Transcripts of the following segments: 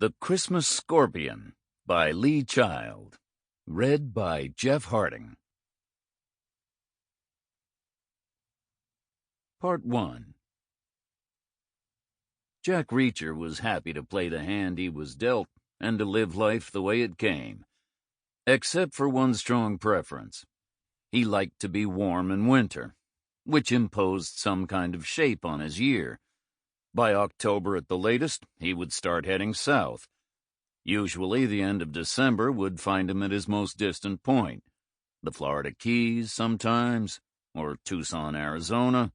The Christmas Scorpion by Lee Child. Read by Jeff Harding. Part 1. Jack Reacher was happy to play the hand he was dealt and to live life the way it came, except for one strong preference. He liked to be warm in winter, which imposed some kind of shape on his year. By October at the latest, he would start heading south. Usually the end of December would find him at his most distant point, the Florida Keys sometimes, or Tucson, Arizona,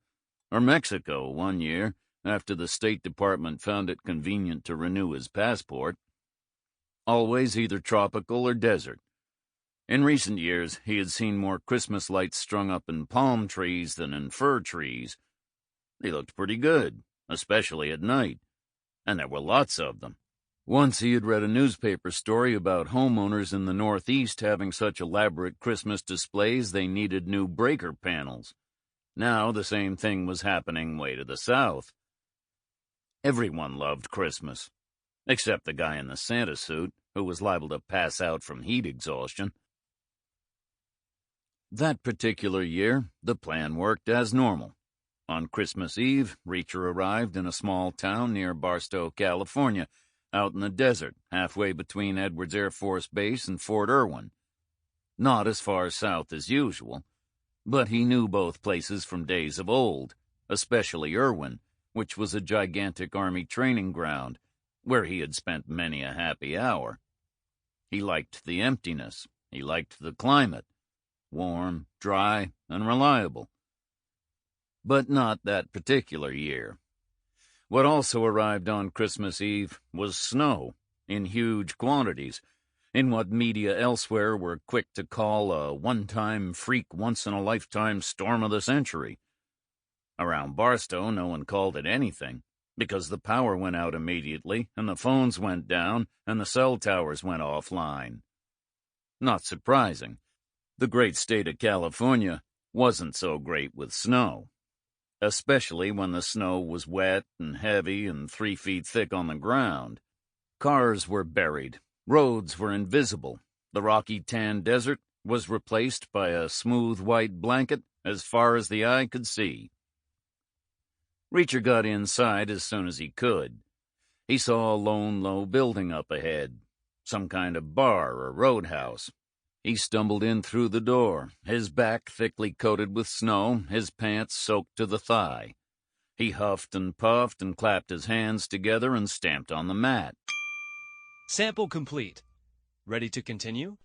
or Mexico one year after the State Department found it convenient to renew his passport. Always either tropical or desert. In recent years, he had seen more Christmas lights strung up in palm trees than in fir trees. They looked pretty good, especially at night, and there were lots of them. Once he had read a newspaper story about homeowners in the Northeast having such elaborate Christmas displays they needed new breaker panels. Now the same thing was happening way to the south. Everyone loved Christmas, except the guy in the Santa suit, who was liable to pass out from heat exhaustion. That particular year, the plan worked as normal. On Christmas Eve, Reacher arrived in a small town near Barstow, California, out in the desert, halfway between Edwards Air Force Base and Fort Irwin. Not as far south as usual, but he knew both places from days of old, especially Irwin, which was a gigantic Army training ground, where he had spent many a happy hour. He liked the emptiness. He liked the climate. Warm, dry, and reliable. But not that particular year. What also arrived on Christmas Eve was snow, in huge quantities, in what media elsewhere were quick to call a one-time freak, once-in-a-lifetime storm of the century. Around Barstow, no one called it anything, because the power went out immediately, and the phones went down, and the cell towers went offline. Not surprising. The great state of California wasn't so great with snow, especially when the snow was wet and heavy and 3 feet thick on the ground. Cars were buried. Roads were invisible. The rocky tan desert was replaced by a smooth white blanket as far as the eye could see. Reacher got inside as soon as he could. He saw a lone, low building up ahead, some kind of bar or roadhouse. He stumbled in through the door, his back thickly coated with snow, his pants soaked to the thigh. He huffed and puffed and clapped his hands together and stamped on the mat. Sample complete. Ready to continue?